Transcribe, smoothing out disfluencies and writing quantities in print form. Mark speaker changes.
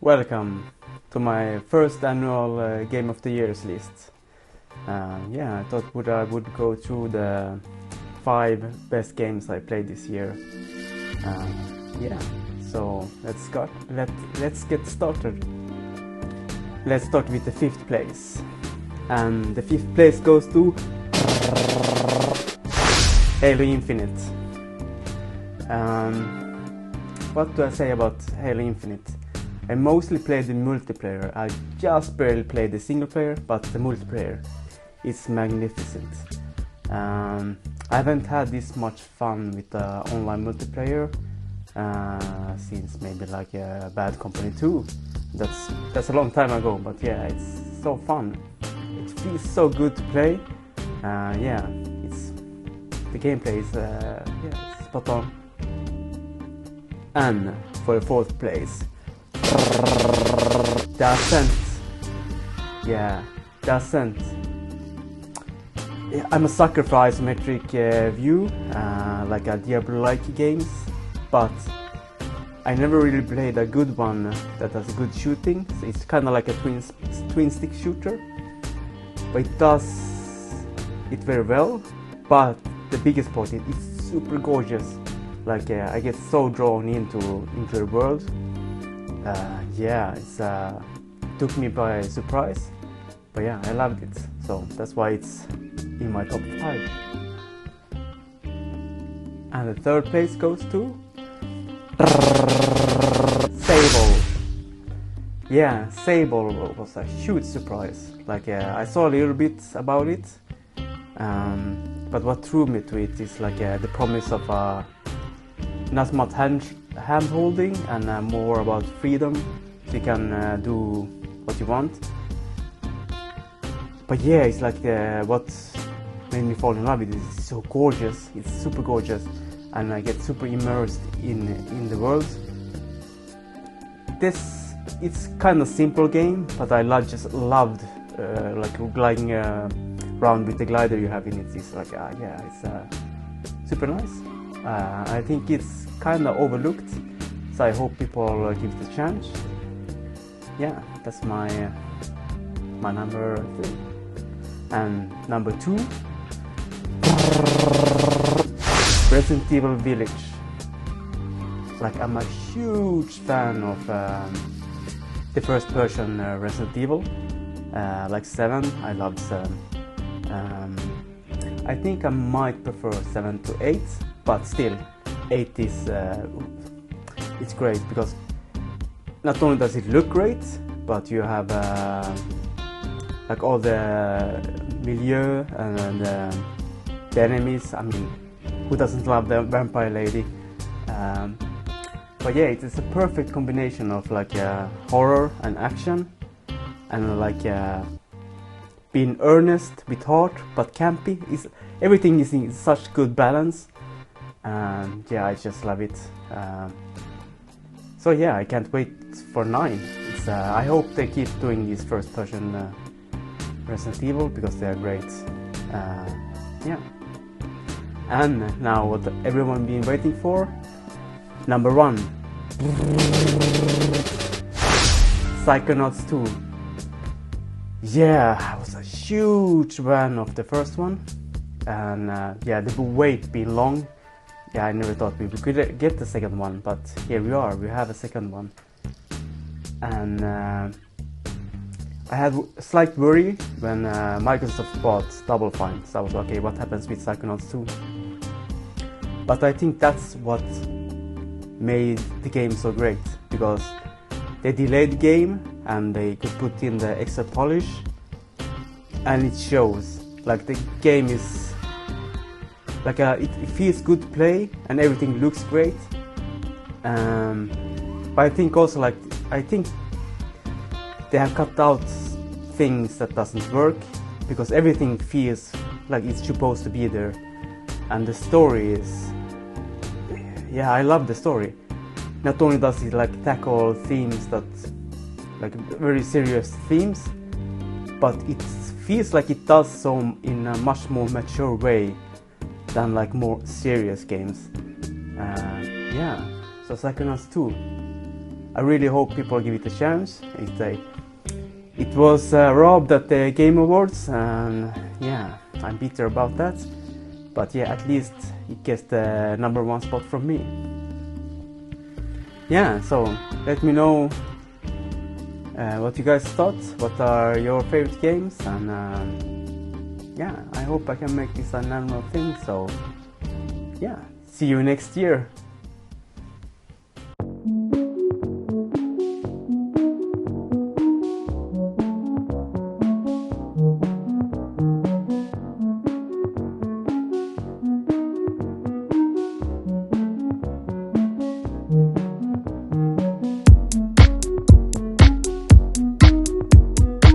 Speaker 1: Welcome to my first annual Game of the Years list. I thought I would go through the 5 best games I played this year. So let's get started. Let's start with the 5th place. And the 5th place goes to Halo Infinite. What do I say about Halo Infinite? I mostly played the multiplayer. I just barely played the single player, but the multiplayer is magnificent. I haven't had this much fun with the online multiplayer since maybe like Bad Company 2. That's a long time ago, but yeah, it's so fun. It feels so good to play. The gameplay is it's spot on. And for the 4th place, The Ascent. The Ascent. I'm a sucker for isometric view, like a Diablo-like games, but I never really played a good one that has good shooting. So it's kind of like a twin stick shooter, but it does it very well. But the biggest part is it's super gorgeous. Like I get so drawn into the world. It took me by surprise, but yeah, I loved it. So that's why it's in my top 5. And the 3rd place goes to Sable. Yeah, Sable was a huge surprise. Like I saw a little bit about it, but what drew me to it is like the promise of not much hand holding and more about freedom, so you can do what you want. But yeah, it's like what made me fall in love with it. It's so gorgeous, it's super gorgeous, and I get super immersed in the world. It's kind of simple game, but I just loved like gliding around with the glider you have in it. It's like it's super nice. I think it's kind of overlooked, so I hope people give it a chance. Yeah, that's my number 3. And number 2, Resident Evil Village. Like I'm a huge fan of the first person Resident Evil, like 7. I loved 7. I think I might prefer 7 to 8, but still 8 is it's great because not only does it look great, but you have like all the milieu and the enemies. I mean, who doesn't love the vampire lady? But yeah, it's a perfect combination of like horror and action, and like being earnest with heart but campy. Everything is in such good balance. I just love it. So yeah, I can't wait for 9. I hope they keep doing these first-person Resident Evil because they are great. And now what everyone been waiting for, number 1, Psychonauts 2. Yeah, I was a huge fan of the first one, and the wait being long. I never thought we could get the second one, but here we are, we have a second one. And I had a slight worry when Microsoft bought Double Fine, so I was like, okay, what happens with Psychonauts 2? But I think that's what made the game so great, because they delayed the game and they could put in the extra polish, and it shows. Like the game is like it feels good to play and everything looks great. But I think also I think they have cut out things that doesn't work, because everything feels like it's supposed to be there, and the story is I love the story. Not only does it like tackle themes that like very serious themes, but it feels like it does so in a much more mature way than like more serious games. So Psychonauts 2, I really hope people give it a chance. It was robbed at the Game Awards, and yeah, I'm bitter about that. But yeah, at least it gets the #1 spot from me. Yeah, so let me know what you guys thought. What are your favorite games? And yeah, I hope I can make this an annual thing. So yeah, see you next year.